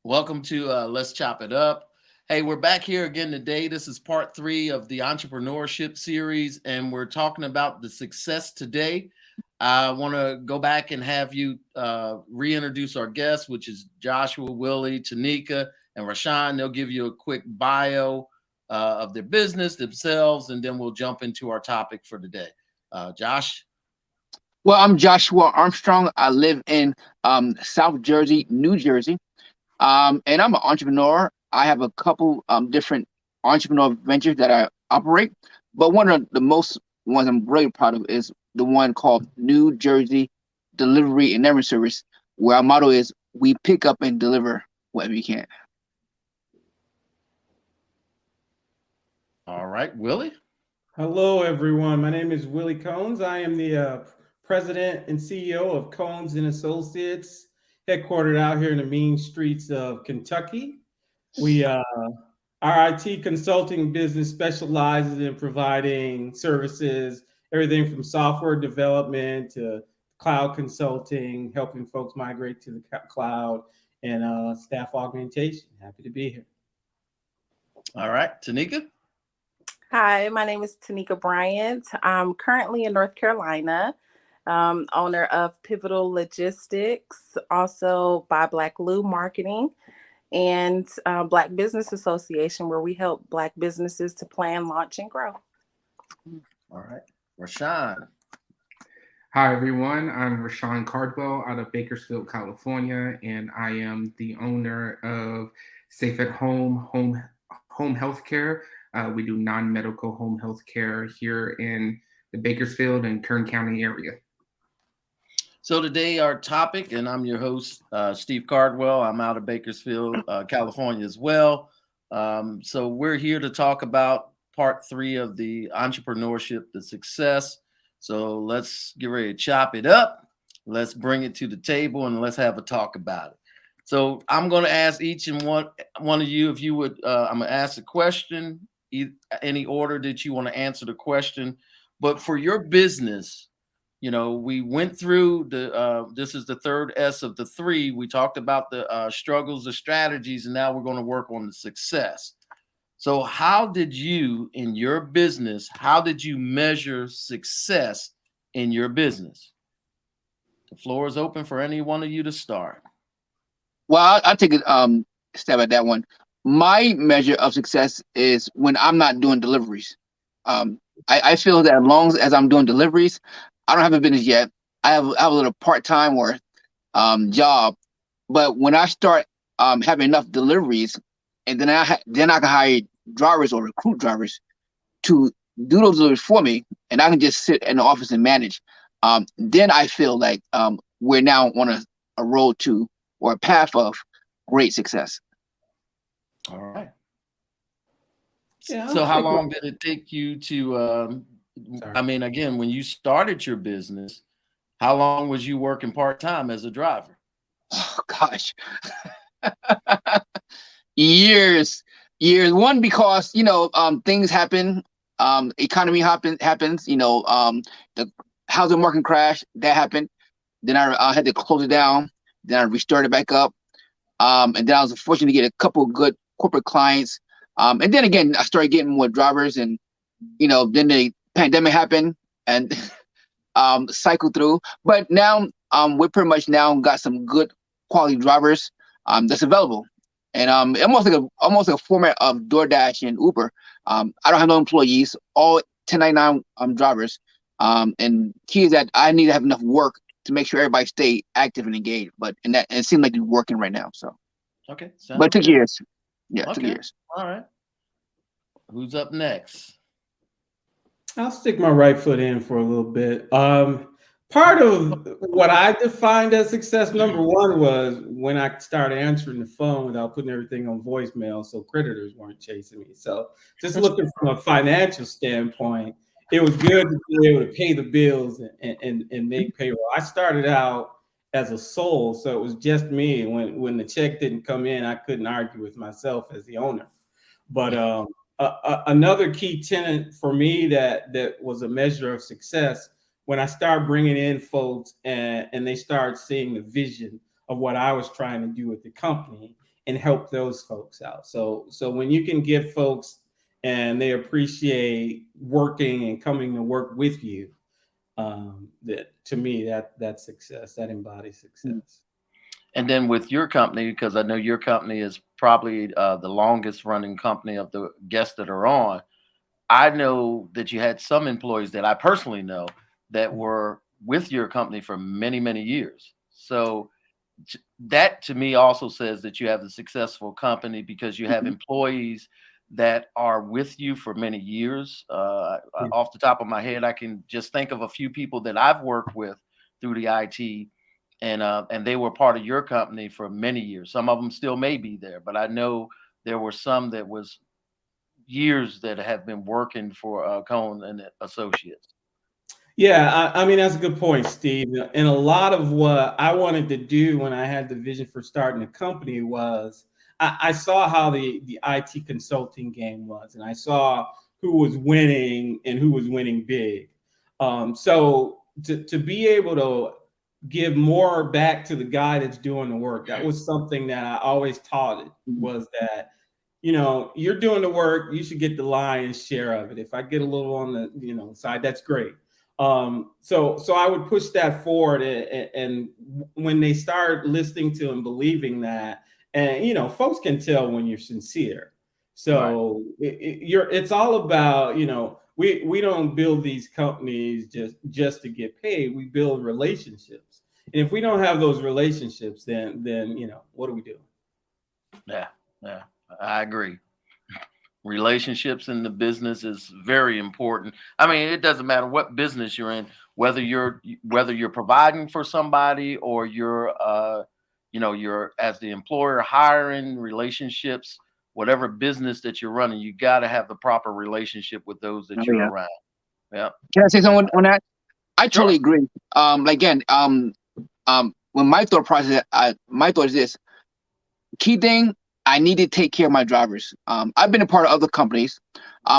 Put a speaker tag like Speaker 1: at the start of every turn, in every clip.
Speaker 1: Welcome to Let's Chop It Up. Hey, we're back here again today. This is part three of the Entrepreneurship series, and we're talking about the success today. I want to go back and have you reintroduce our guests, which is Joshua, Willie, Tanika, and Rashawn. They'll give you a quick bio of their business, themselves, and then we'll jump into our topic for today. Josh?
Speaker 2: Well, I'm Joshua Armstrong. I live in South Jersey, New Jersey, and I'm an entrepreneur. I have a couple different entrepreneur ventures that I operate, but one of the most ones I'm really proud of is the one called New Jersey Delivery and Every Service, where our motto is we pick up and deliver whatever we can.
Speaker 1: All right, Willie?
Speaker 3: Hello, everyone. My name is Willie Combs. I am the president and CEO of Combs and Associates, headquartered out here in the mean streets of Kentucky. We Our IT consulting business specializes in providing services, everything from software development to cloud consulting, helping folks migrate to the cloud, and staff augmentation. Happy to be here.
Speaker 1: All right, Tanika?
Speaker 4: Hi, my name is Tanika Bryant. I'm currently in North Carolina, owner of Pivotal Logistics, also by Black Lou Marketing, and Black Business Association, where we help Black businesses to plan, launch, and grow.
Speaker 1: All right, Rashawn?
Speaker 5: Hi, everyone. I'm Rashawn Cardwell out of Bakersfield, California, and I am the owner of Safe at Home Healthcare. We do non-medical home health care here in the Bakersfield and Kern County area.
Speaker 1: So today our topic, and I'm your host, Steve Cardwell. I'm out of Bakersfield, California as well. So we're here to talk about part three of the entrepreneurship, the success. So let's get ready to chop it up. Let's bring it to the table and let's have a talk about it. So I'm going to ask each and one of you if you would. I'm going to ask a question, any order that you want to answer the question. But for your business, we went through this is the third S of the three. We talked about the struggles, the strategies, and now we're going to work on the success. So how did you, in your business, how did you measure success in your business? The floor is open for any one of you to start.
Speaker 2: Well, I'll take a stab at that one. My measure of success is when I'm not doing deliveries. I feel that as long as I'm doing deliveries, I don't have a business yet. I have a little part-time or job, but when I start having enough deliveries, and then I can hire drivers or recruit drivers to do those deliveries for me, and I can just sit in the office and manage. Then I feel like we're now on a road to or a path of great success.
Speaker 1: All right.
Speaker 3: Yeah,
Speaker 1: So how long did it take you to
Speaker 3: Sorry.
Speaker 1: I mean, again, when you started your business, how long was you working part-time as a driver?
Speaker 2: Oh gosh. years. One, because things happen, economy happens, the housing market crash that happened. Then I had to close it down. Then I restarted back up. And then I was fortunate to get a couple of good corporate clients. And then again, I started getting more drivers, and then the pandemic happened and cycled through. But now we're pretty much now got some good quality drivers that's available. And almost like a format of DoorDash and Uber. I don't have no employees, all 1099 drivers. And key is that I need to have enough work to make sure everybody stay active and engaged. But and it seems like it's working right now. So
Speaker 1: Okay.
Speaker 2: but it took years. Yeah, it took
Speaker 1: Okay.
Speaker 2: years.
Speaker 1: All right. Who's up next?
Speaker 3: I'll stick my right foot in for a little bit. Part of what I defined as success, number one, was when I started answering the phone without putting everything on voicemail, so creditors weren't chasing me. So just looking from a financial standpoint, it was good to be able to pay the bills and make payroll. I started out as a sole, so it was just me. When the check didn't come in, I couldn't argue with myself as the owner. But another key tenet for me that was a measure of success when I start bringing in folks and they start seeing the vision of what I was trying to do with the company and help those folks out. So when you can give folks and they appreciate working and coming to work with you, that to me, that's success. That embodies success.
Speaker 1: And then with your company, because I know your company is probably the longest running company of the guests that are on. I know that you had some employees that I personally know that were with your company for many, many years. So that to me also says that you have a successful company because you have employees that are with you for many years. Off the top of my head, I can just think of a few people that I've worked with through the IT, and they were part of your company for many years. Some of them still may be there, but I know there were some that was years that have been working for Cohen and Associates.
Speaker 3: Yeah, I mean, that's a good point, Steve. And a lot of what I wanted to do when I had the vision for starting a company was I saw how the IT consulting game was, and I saw who was winning and who was winning big. So to be able to give more back to the guy that's doing the work, that was something that I always taught it, was that, you're doing the work, you should get the lion's share of it. If I get a little on the, side, that's great. So I would push that forward, and when they start listening to and believing that, and folks can tell when you're sincere. So it's all about, we don't build these companies just to get paid. We build relationships, and if we don't have those relationships, then what do we do?
Speaker 1: Yeah, I agree. Relationships in the business is very important. I mean, it doesn't matter what business you're in, whether you're providing for somebody or you're as the employer hiring, relationships, whatever business that you're running, you got to have the proper relationship with those that you're around. Yeah.
Speaker 2: Can I say something on that? I
Speaker 1: Sure.
Speaker 2: totally agree. Again, when my thought is this: key thing, I need to take care of my drivers. I've been a part of other companies,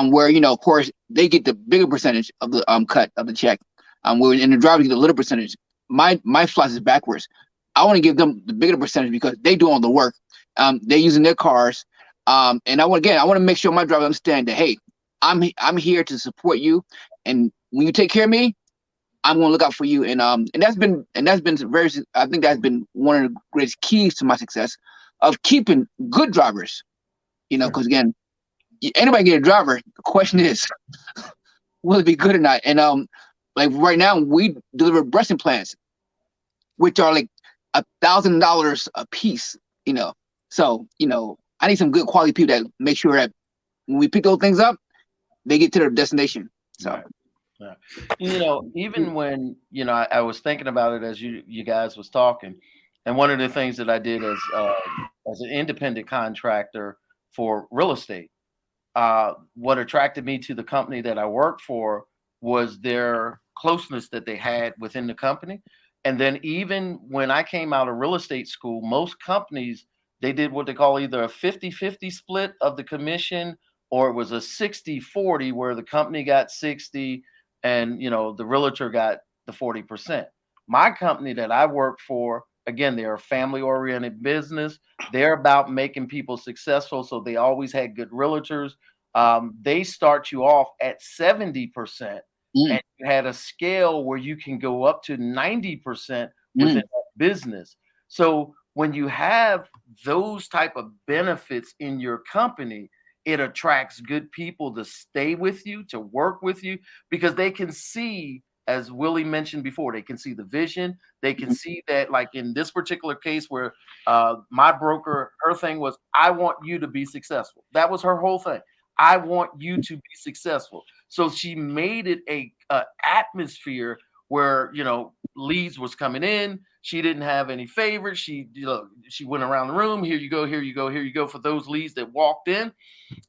Speaker 2: where of course they get the bigger percentage of the cut of the check, where in the drivers get a little percentage. My philosophy is backwards. I want to give them the bigger percentage because they do all the work. They're using their cars, and I want to make sure my drivers understand that, hey, I'm here to support you, and when you take care of me, I'm going to look out for you. And that's been very. I think that's been one of the greatest keys to my success of keeping good drivers. Because again, anybody get a driver. The question is, will it be good or not? And like right now, we deliver breast implants, which are like $1,000 a piece. So I need some good quality people that make sure that when we pick those things up, they get to their destination. So.
Speaker 1: Right. Even when I was thinking about it as you guys was talking, and one of the things that I did as an independent contractor for real estate, what attracted me to the company that I worked for was their closeness that they had within the company. And then even when I came out of real estate school, most companies, they did what they call either a 50-50 split of the commission, or it was a 60-40 where the company got 60 and the realtor got the 40%. My company that I work for, again, they're a family-oriented business. They're about making people successful, so they always had good realtors. They start you off at 70%, and you had a scale where you can go up to 90% within that business. So when you have those type of benefits in your company, it attracts good people to stay with you, to work with you, because they can see, as Willie mentioned before, they can see the vision. They can see that, like in this particular case where my broker, her thing was, I want you to be successful. That was her whole thing. I want you to be successful. So she made it a atmosphere where, leads was coming in. She didn't have any favorites. She went around the room. Here you go, here you go, here you go for those leads that walked in.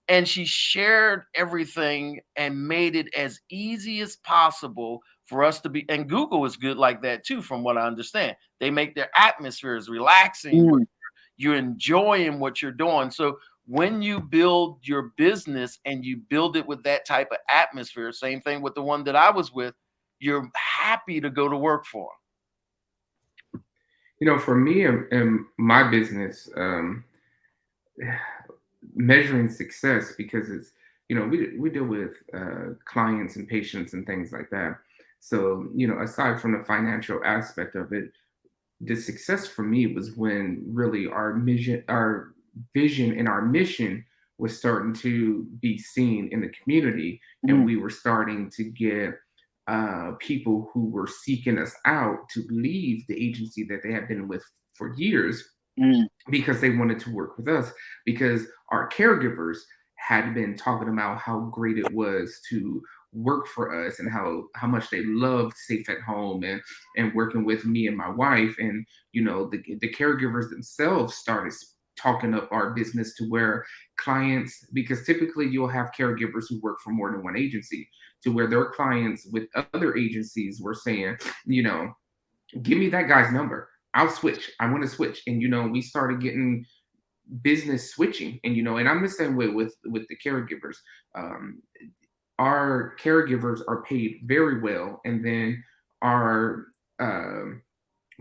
Speaker 1: And she shared everything and made it as easy as possible for us to be. And Google is good like that too, from what I understand. They make their atmospheres relaxing. Where you're enjoying what you're doing. So when you build your business and you build it with that type of atmosphere, same thing with the one that I was with, you're happy to go to work for.
Speaker 5: For me and my business, measuring success, because it's, we deal with clients and patients and things like that. So, aside from the financial aspect of it, the success for me was when really our vision and our mission was starting to be seen in the community, and we were starting to get people who were seeking us out to leave the agency that they had been with for years because they wanted to work with us, because our caregivers had been talking about how great it was to work for us and how much they loved Safe at Home and working with me and my wife. And the caregivers themselves started talking up our business to where clients, because typically you'll have caregivers who work for more than one agency, to where their clients with other agencies were saying, give me that guy's number, I'll switch, I want to switch. And we started getting business switching. And I'm the same way with the caregivers. Our caregivers are paid very well, and then our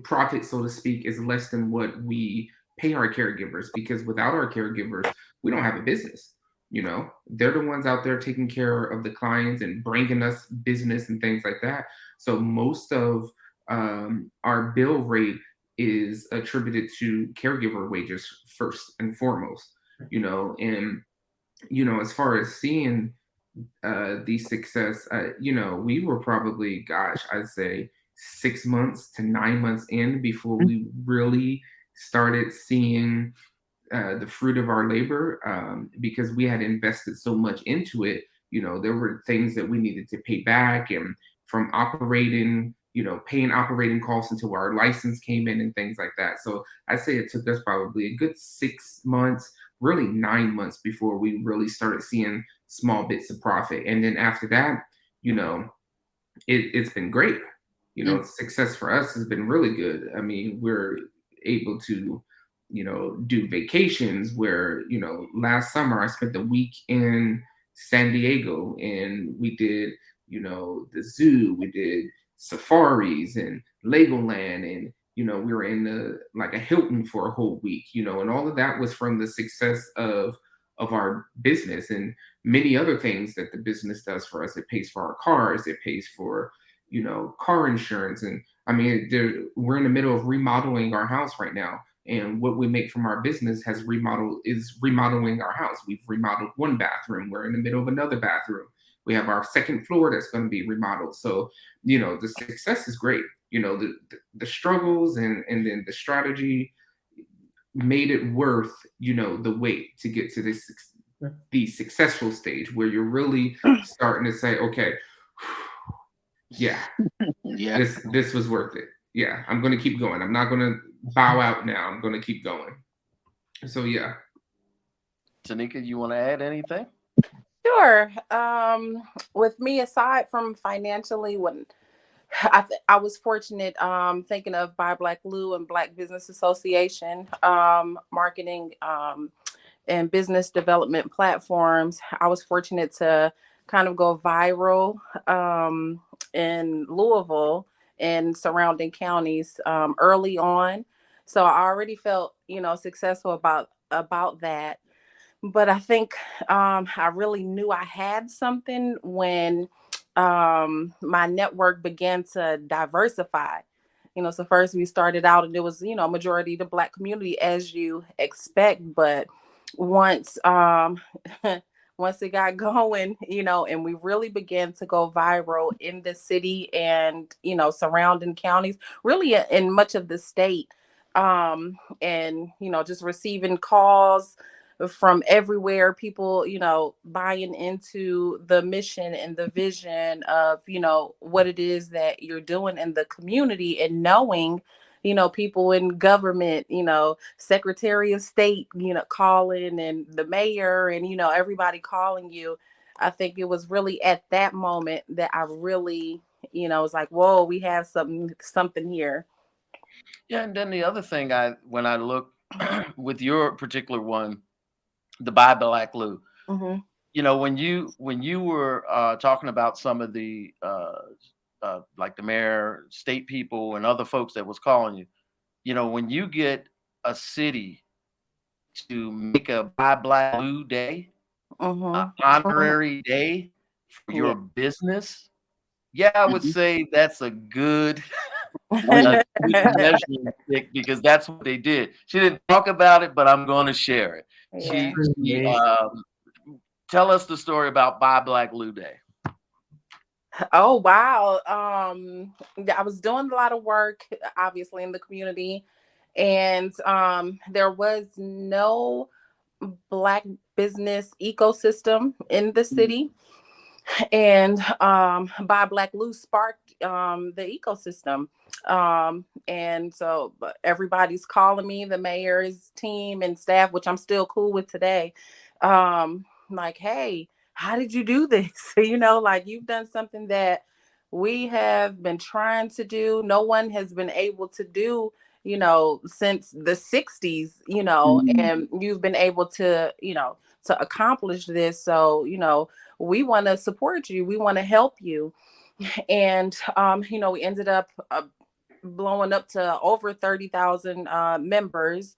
Speaker 5: profit, so to speak, is less than what we pay our caregivers, because without our caregivers, we don't have a business. They're the ones out there taking care of the clients and bringing us business and things like that. So most of our bill rate is attributed to caregiver wages first and foremost. And as far as seeing the success, we were probably, gosh, I'd say 6 months to 9 months in before we really started seeing the fruit of our labor, because we had invested so much into it. There were things that we needed to pay back, and from operating, paying operating costs until our license came in and things like that. So I'd say it took us probably a good 6 months, really 9 months, before we really started seeing small bits of profit. And then after that, it's been great. Success for us has been really good. I mean, we're able to, do vacations where, last summer I spent a week in San Diego, and we did, the zoo, we did safaris and Legoland, and, we were in like a Hilton for a whole week, and all of that was from the success of our business and many other things that the business does for us. It pays for our cars, it pays for, car insurance. And I mean, we're in the middle of remodeling our house right now. And what we make from our business is remodeling our house. We've remodeled one bathroom. We're in the middle of another bathroom. We have our second floor that's going to be remodeled. So, the success is great. The struggles and then the strategy made it worth, the wait to get to the successful stage where you're really starting to say, okay, yeah, this was worth it. Yeah, I'm going to keep going. I'm not going to bow out now. I'm going to keep going. So, yeah.
Speaker 1: Tanika, you want to add anything?
Speaker 4: Sure. With me, aside from financially, when I was fortunate, thinking of Buy Black Blue and Black Business Association, marketing and business development platforms, I was fortunate to kind of go viral in Louisville and surrounding counties early on. So I already felt, successful about that. But I think I really knew I had something when my network began to diversify. So first we started out and it was, majority the Black community, as you expect. But once once it got going, and we really began to go viral in the city and, surrounding counties, really in much of the state, and, just receiving calls from everywhere, people, buying into the mission and the vision of, what it is that you're doing in the community, and knowing, people in government, Secretary of State, calling, and the mayor, and, everybody calling you. I think it was really at that moment that I really, was like, whoa, we have something here.
Speaker 1: Yeah, and then the other thing, when I look with your particular one, the Buy Black Lou,
Speaker 4: Mm-hmm.
Speaker 1: when you were talking about some of the like the mayor, state people, and other folks that was calling you, you know, when you get a city to make a Buy Black Blue Day, an honorary day for
Speaker 2: Yeah.
Speaker 1: your business, yeah, I would
Speaker 2: Mhm.
Speaker 1: say that's a good,
Speaker 2: Oh, yeah.
Speaker 1: a good measuring stick because that's what they did. She didn't talk about it, but I'm going to share it.
Speaker 4: Yeah.
Speaker 1: She tell us the story about Buy Black Blue Day.
Speaker 4: Oh wow. Yeah, I was doing a lot of work, obviously, in the community, and there was no Black business ecosystem in the city. And Buy Black Blue sparked the ecosystem. And so but everybody's calling me, the mayor's team and staff, which I'm still cool with today. Like, hey, how did you do this? You know, like you've done something that we have been trying to do. No one has been able to do, you know, since the 60s, you know,
Speaker 2: Mhm.
Speaker 4: and you've been able to, you know, to accomplish this. So, you know, we want to support you. We want to help you. And, you know, we ended up blowing up to over 30,000 members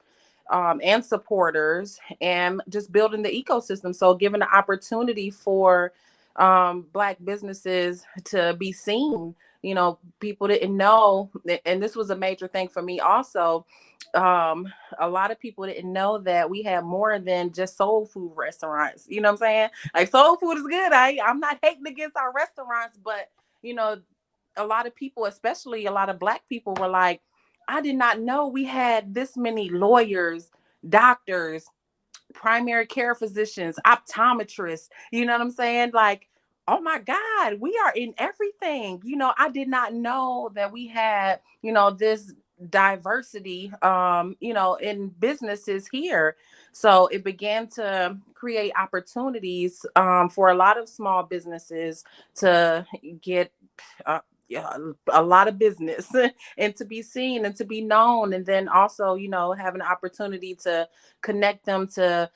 Speaker 4: and supporters and just building the ecosystem. So giving the opportunity for Black businesses to be seen. You know, people didn't know, and this was a major thing for me also. A lot of people didn't know that we had more than just soul food restaurants. You know what I'm saying? Like soul food is good. I'm not hating against our restaurants, but you know, a lot of people, especially a lot of Black people, were like, I did not know we had this many lawyers, doctors, primary care physicians, optometrists. You know what I'm saying? Like, oh my God, we are in everything. You know, I did not know that we had, you know, this diversity you know, in businesses here. So it began to create opportunities for a lot of small businesses to get yeah, a lot of business and to be seen and to be known, and then also, you know, have an opportunity to connect them to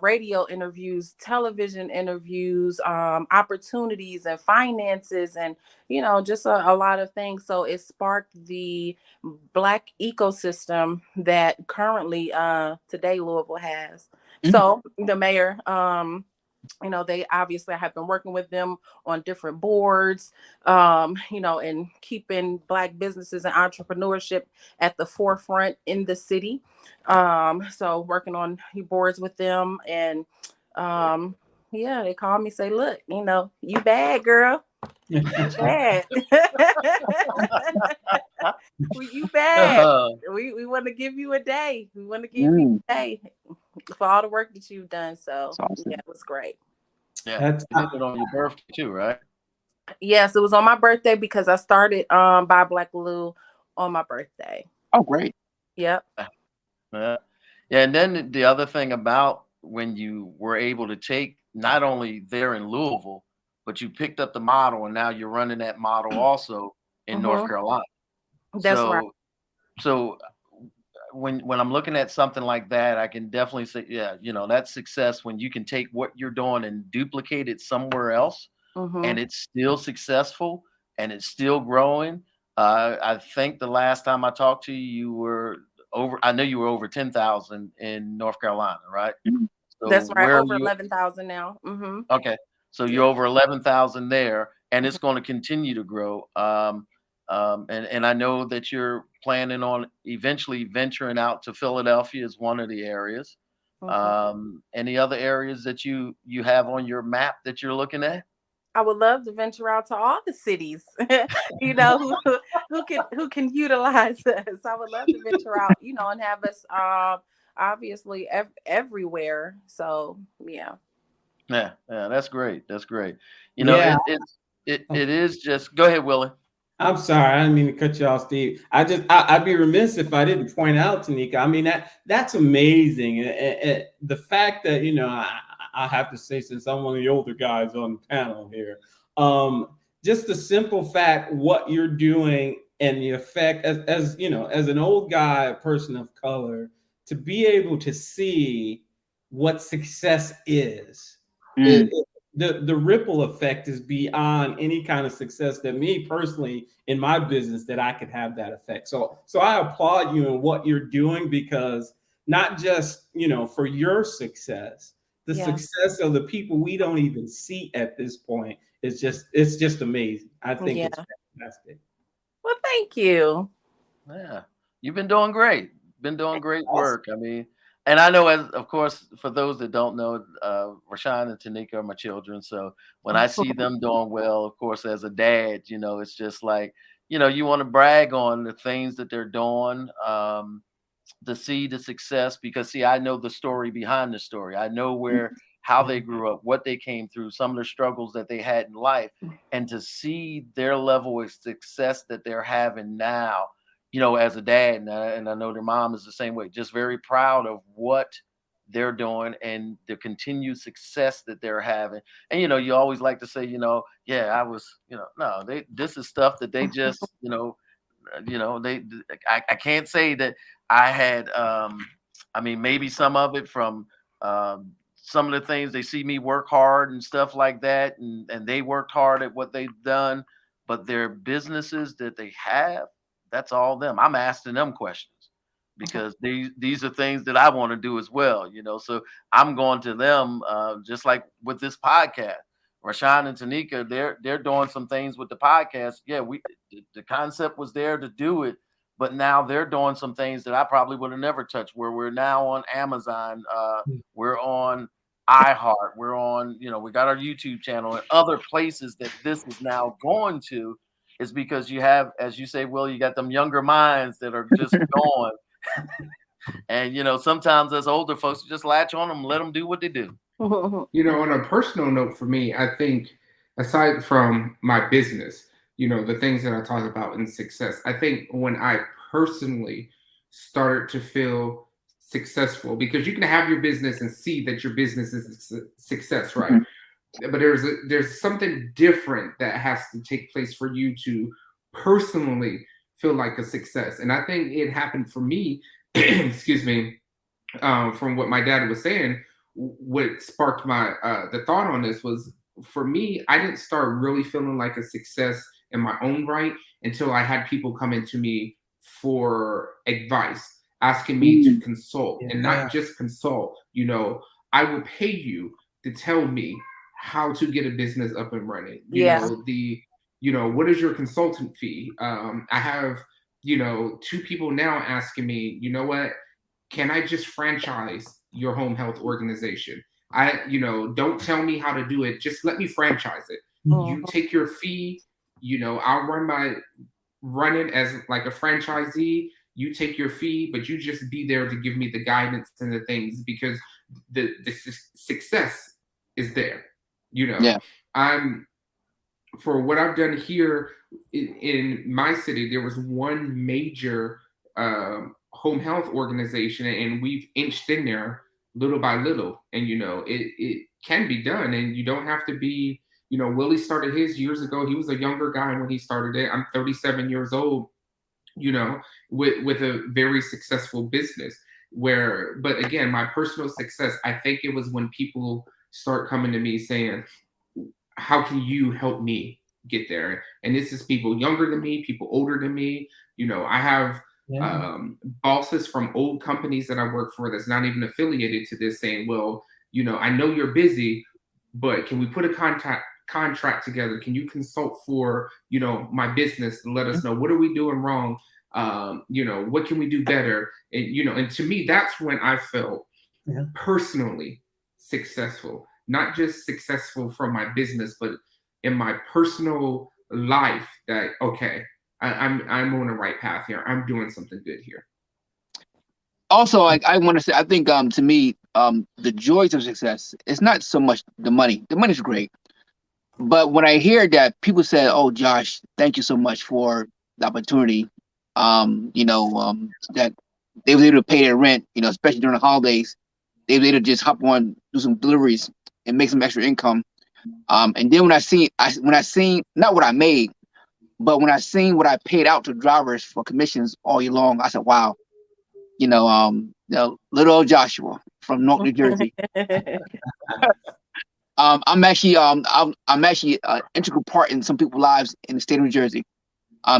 Speaker 4: radio interviews, television interviews, opportunities and finances, and you know, just a lot of things. So it sparked the Black ecosystem that currently today Louisville has. So the mayor, you know, they obviously have been working with them on different boards, you know, and keeping Black businesses and entrepreneurship at the forefront in the city. So working on boards with them, and yeah, they call me, say, look, you know, you bad, girl. You bad. You bad. We want to give you a day. We want to give you a day for all the work that you've done. So
Speaker 2: That's awesome.
Speaker 4: yeah, it was great.
Speaker 1: Yeah,
Speaker 3: That's
Speaker 1: you did it on your birthday too, right?
Speaker 4: Yes, it was on my birthday because I started Buy Black Blue on my birthday.
Speaker 2: Oh, great.
Speaker 4: Yep.
Speaker 1: Yeah. Yeah, and then the other thing about when you were able to take not only there in Louisville, but you picked up the model and now you're running that model also in North Carolina.
Speaker 4: That's right.
Speaker 1: So when I'm looking at something like that, I can definitely say, yeah, you know, that's success when you can take what you're doing and duplicate it somewhere else and it's still successful and it's still growing. I think the last time I talked to you, you were I know you were over 10,000 in North Carolina, right?
Speaker 2: Mhm.
Speaker 1: So
Speaker 4: That's right.
Speaker 1: where are
Speaker 4: Over
Speaker 1: you?
Speaker 4: 11,000 now.
Speaker 1: Okay. So
Speaker 4: Yeah.
Speaker 1: you're over 11,000 there and
Speaker 4: Mhm.
Speaker 1: it's going to continue to grow. And I know that you're planning on eventually venturing out to Philadelphia as one of the areas.
Speaker 4: Mhm.
Speaker 1: Any other areas that you have on your map that you're looking at?
Speaker 4: I would love to venture out to all the cities, you know, who can utilize us. I would love to venture out, you know, and have us obviously everywhere. So yeah.
Speaker 1: Yeah, yeah, that's great. That's great. You know,
Speaker 3: yeah.
Speaker 1: it is just go ahead, Willie.
Speaker 3: I'm sorry, I didn't mean to cut you off, Steve. I'd be remiss if I didn't point out, Tanika. I mean that's amazing. The fact that I have to say, since I'm one of the older guys on the panel here, just the simple fact what you're doing and the effect as you know, as an old guy, a person of color, to be able to see what success is.
Speaker 2: Mm.
Speaker 3: the ripple effect is beyond any kind of success that me personally in my business that I could have that effect. So I applaud you in what you're doing, because not just, for your success, the
Speaker 4: Yeah.
Speaker 3: success of the people we don't even see at this point is it's just amazing. I think
Speaker 4: Yeah.
Speaker 3: it's fantastic.
Speaker 4: Well, thank you.
Speaker 1: Yeah, you've been doing great. Been doing great
Speaker 3: Awesome.
Speaker 1: work. I mean, and I know, as of course, for those that don't know, Rashawn and Tanika are my children. So when I see them doing well, of course, as a dad, it's just like, you want to brag on the things that they're doing. To see the success, because see, I know the story behind the story. I know how they grew up, what they came through, some of the struggles that they had in life, and to see their level of success that they're having now, as a dad, and I know their mom is the same way, just very proud of what they're doing and the continued success that they're having. And you always like to say, yeah, I was, no, this is stuff that they just, they I can't say that I had I mean, maybe some of it from some of the things they see me work hard and stuff like that, and they worked hard at what they've done, but their businesses that they have, that's all them. I'm asking them questions because these are things that I want to do as well, so I'm going to them, just like with this podcast. Rashawn and Tanika, they're doing some things with the podcast. Yeah, the concept was there to do it, but now they're doing some things that I probably would have never touched. Where we're now on Amazon, we're on iHeart, we're on, we got our YouTube channel and other places that this is now going to, is because you have, as you say, Will, you got them younger minds that are just going. And sometimes as older folks, just latch on them, let them do what they do.
Speaker 5: On a personal note for me, I think aside from my business, the things that I talk about in success, I think when I personally started to feel successful, because you can have your business and see that your business is a success, right? Mm-hmm. But there's something different that has to take place for you to personally feel like a success. And I think it happened for me, excuse me, from what my dad was saying. What sparked my the thought on this was, for me, I didn't start really feeling like a success in my own right until I had people come into me for advice, asking me to consult, and not just consult. I will pay you to tell me how to get a business up and running. What is your consultant fee? I have 2 people now asking me, what, can I just franchise your home health organization? Don't tell me how to do it. Just let me franchise it. You take your fee. I'll run it as like a franchisee. You take your fee, but you just be there to give me the guidance and the things, because the success is there. I'm, for what I've done here in my city, there was one major home health organization, and we've inched in there little by little. And it can be done, and you don't have to be. Willie started his years ago. He was a younger guy when he started it. I'm 37 years old. With a very successful business. But again, my personal success, I think it was when people start coming to me saying, how can you help me get there? And this is people younger than me, people older than me. I have bosses from old companies that I work for that's not even affiliated to this saying, well, I know you're busy, but can we put a contract together? Can you consult for, my business and let us know, what are we doing wrong? What can we do better? And to me, that's when I felt personally successful, not just successful from my business, but in my personal life, that, okay, I'm on the right path here. I'm doing something good here.
Speaker 2: Also, I want to say, I think to me, the joys of success, it's not so much the money. The money's great. But when I hear that people say, oh, Josh, thank you so much for the opportunity, that they were able to pay their rent, especially during the holidays, they were able to just hop on, do some deliveries and make some extra income. And then when I seen not what I made, but when I seen what I paid out to drivers for commissions all year long, I said, wow, little old Joshua from North New Jersey. I'm actually an integral part in some people's lives in the state of New Jersey.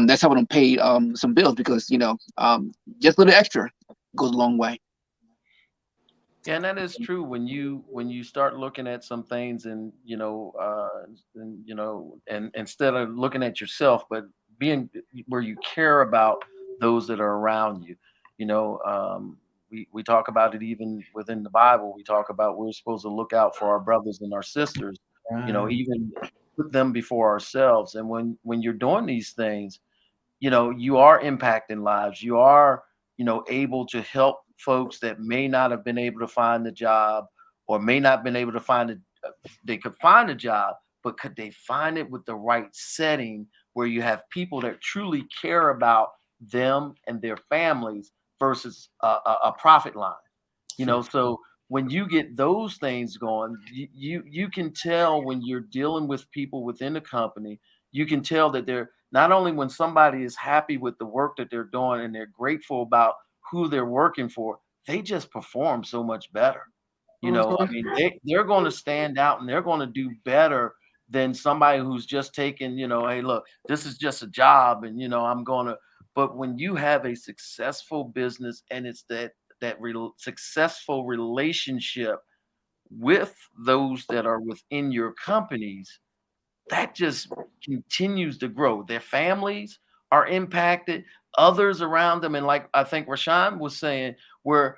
Speaker 2: That's helping them pay some bills because just a little extra goes a long way.
Speaker 1: Yeah, and that is true when you start looking at some things and and instead of looking at yourself, but being where you care about those that are around you. You know, we talk about it even within the Bible. We talk about we're supposed to look out for our brothers and our sisters.
Speaker 3: Right.
Speaker 1: Even put them before ourselves. And when you're doing these things, you are impacting lives. You are, able to help folks that may not have been able to find the job or may not been able to find it. They could find a job, but could they find it with the right setting where you have people that truly care about them and their families versus a profit line? So when you get those things going, you can tell when you're dealing with people within the company, you can tell that they're not only when somebody is happy with the work that they're doing and they're grateful about who they're working for, they just perform so much better. I
Speaker 3: Mhm.
Speaker 1: mean, they're going to stand out and they're going to do better than somebody who's just taking, hey, look, this is just a job and, I'm going to, but when you have a successful business and it's successful relationship with those that are within your companies, that just continues to grow. Their families are impacted, others around them. And like I think Rashawn was saying, where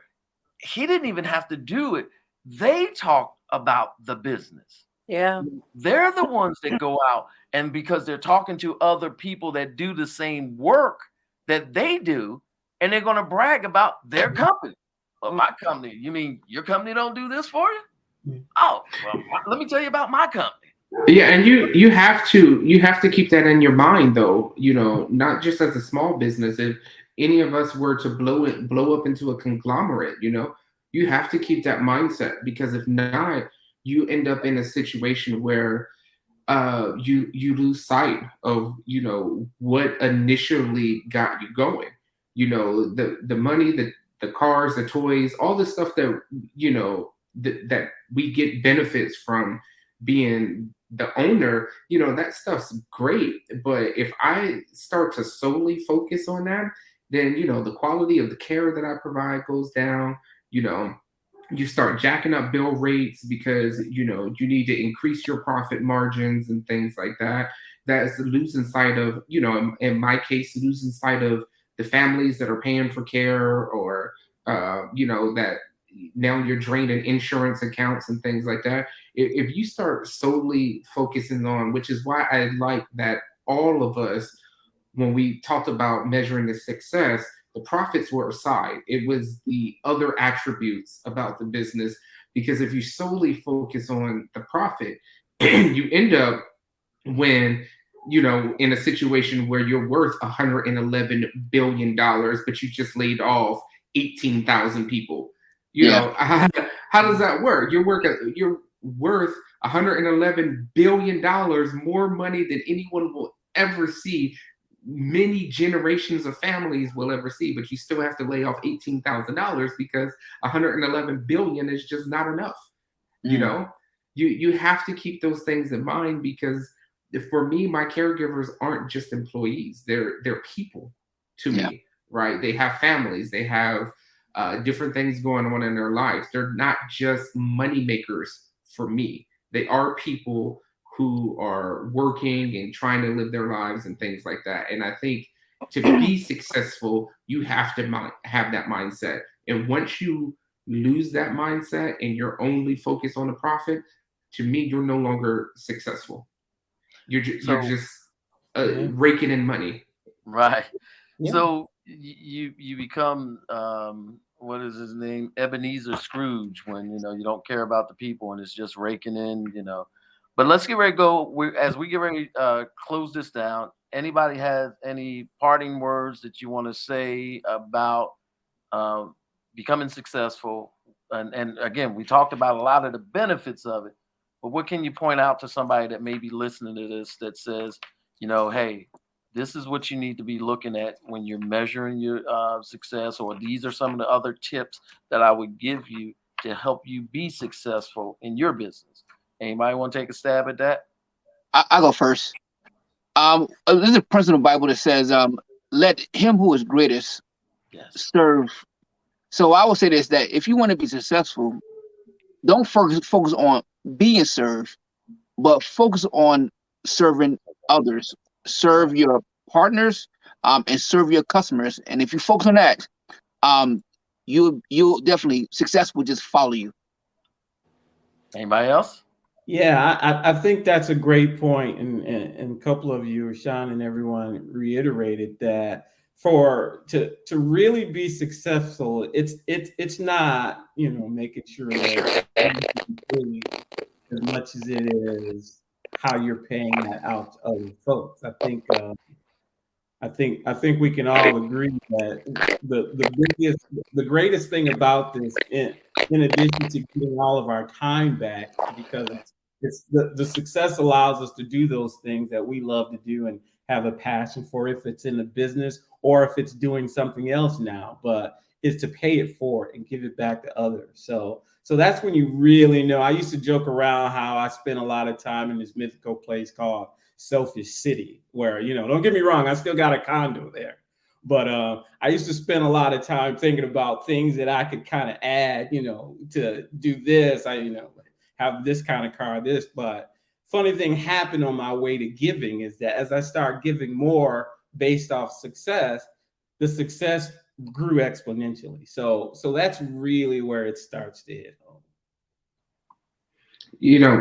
Speaker 1: he didn't even have to do it, they talk about the business.
Speaker 4: Yeah.
Speaker 1: They're the ones that go out and because they're talking to other people that do the same work that they do, and they're going to brag about their company. Well, my company, you mean your company don't do this for you? Oh, well, let me tell you about my company.
Speaker 5: Yeah, and you have to keep that in your mind though, not just as a small business. If any of us were to blow up into a conglomerate, you have to keep that mindset because if not, you end up in a situation where you lose sight of what initially got you going. The money, the cars, the toys, all the stuff that that we get benefits from being the owner. That stuff's great, but if I start to solely focus on that, then the quality of the care that I provide goes down. you know you start jacking up bill rates because you need to increase your profit margins and things like that. That's losing sight of, in my case, losing sight of the families that are paying for care, or that now you're draining insurance accounts and things like that. If you start solely focusing on, which is why I like that all of us, when we talked about measuring the success, the profits were aside. It was the other attributes about the business. Because if you solely focus on the profit, you end up when in a situation where you're worth $111 billion, but you just laid off 18,000 people. How does that work? You're worth $111 billion, more money than anyone will ever see, many generations of families will ever see, but you still have to lay off $18,000 because 111 billion is just not enough. You have to keep those things in mind, because for me, my caregivers aren't just employees; they're people to me, right? They have families, they have different things going on in their lives. They're not just money makers for me. They are people who are working and trying to live their lives and things like that. And I think to be successful, you have to have that mindset. And once you lose that mindset and you're only focused on the profit, to me, you're no longer successful. You're just raking in money.
Speaker 1: Right.
Speaker 3: Yeah.
Speaker 1: So you become what is his name? Ebenezer Scrooge when you don't care about the people and it's just raking in. But let's get ready to go. As we get ready close this down, anybody has any parting words that you want to say about uh, becoming successful? And again, we talked about a lot of the benefits of it, but what can you point out to somebody that may be listening to this that says, hey, this is what you need to be looking at when you're measuring your success, or these are some of the other tips that I would give you to help you be successful in your business. Anybody want to take a stab at that?
Speaker 2: I go first. There's a principle in the Bible that says, let him who is greatest
Speaker 1: Yes.
Speaker 2: serve. So I will say this, that if you want to be successful, don't focus on being served, but focus on serving others. Serve your partners, and serve your customers. And if you focus on that, you'll definitely, success will just follow you.
Speaker 1: Anybody else?
Speaker 3: Yeah, I think that's a great point, and a couple of you, Rashawn and everyone, reiterated that to really be successful, it's not making sure that really, as much as it is how you're paying that out to other folks. I think we can all agree that the greatest thing about this, in addition to getting all of our time back, because it's the success allows us to do those things that we love to do and have a passion for, if it's in the business or if it's doing something else now, but is to pay it forward and give it back to others. So that's when you really know. I used to joke around how I spent a lot of time in this mythical place called Selfish City, where, don't get me wrong, I still got a condo there. But I used to spend a lot of time thinking about things that I could kind of add, to do this. I, have this kind of car, this. But funny thing happened on my way to giving is that as I start giving more based off success, the success grew exponentially. So that's really where it starts to hit home.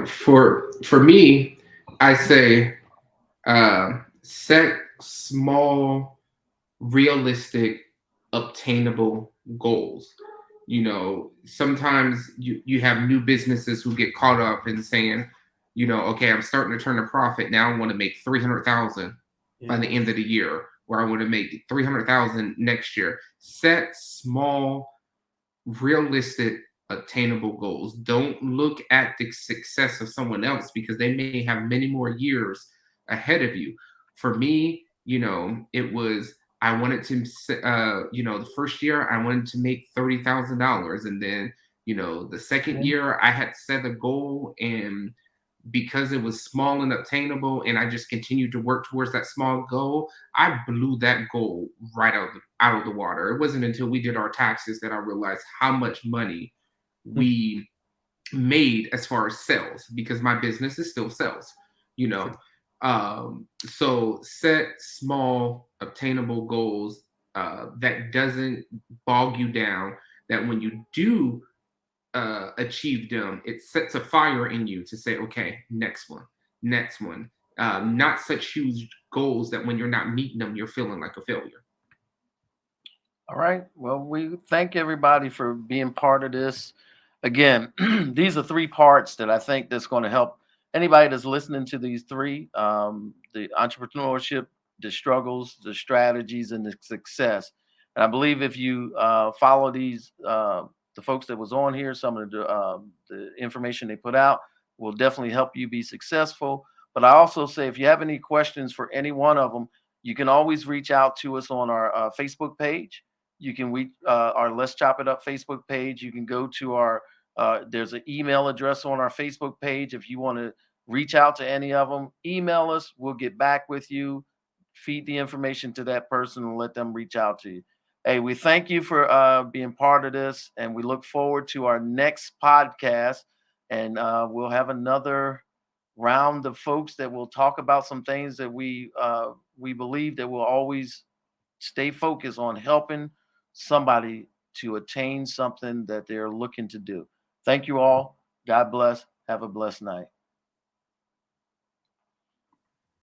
Speaker 5: For me, I say set small, realistic, obtainable goals. Sometimes you have new businesses who get caught up in saying, okay, I'm starting to turn a profit. Now I want to make 300,000 by the end of the year, or I want to make 300,000 next year. Set small, realistic, obtainable goals. Don't look at the success of someone else, because they may have many more years ahead of you. For me, it was, I wanted to, the first year I wanted to make $30,000, and then, the second year I had set a goal, and because it was small and obtainable, and I just continued to work towards that small goal, I blew that goal right out of the water. It wasn't until we did our taxes that I realized how much money we made as far as sales, because my business is still sales, So set small, obtainable goals that doesn't bog you down, that when you do achieve them, it sets a fire in you to say, okay, next one. Not such huge goals that when you're not meeting them, you're feeling like a failure.
Speaker 1: All right. Well, we thank everybody for being part of this. Again, these are three parts that I think that's going to help anybody that's listening to these three: the entrepreneurship, the struggles, the strategies, and the success. And I believe if you follow these, the folks that was on here, some of the information they put out will definitely help you be successful. But I also say, if you have any questions for any one of them, you can always reach out to us on our Facebook page. You can reach our Let's Chop It Up Facebook page. You can go to our there's an email address on our Facebook page. If you want to reach out to any of them, email us. We'll get back with you. Feed the information to that person and let them reach out to you. Hey, we thank you for being part of this, and we look forward to our next podcast. And we'll have another round of folks that will talk about some things that we believe that will always stay focused on helping somebody to attain something that they're looking to do. Thank you all. God bless. Have a blessed night.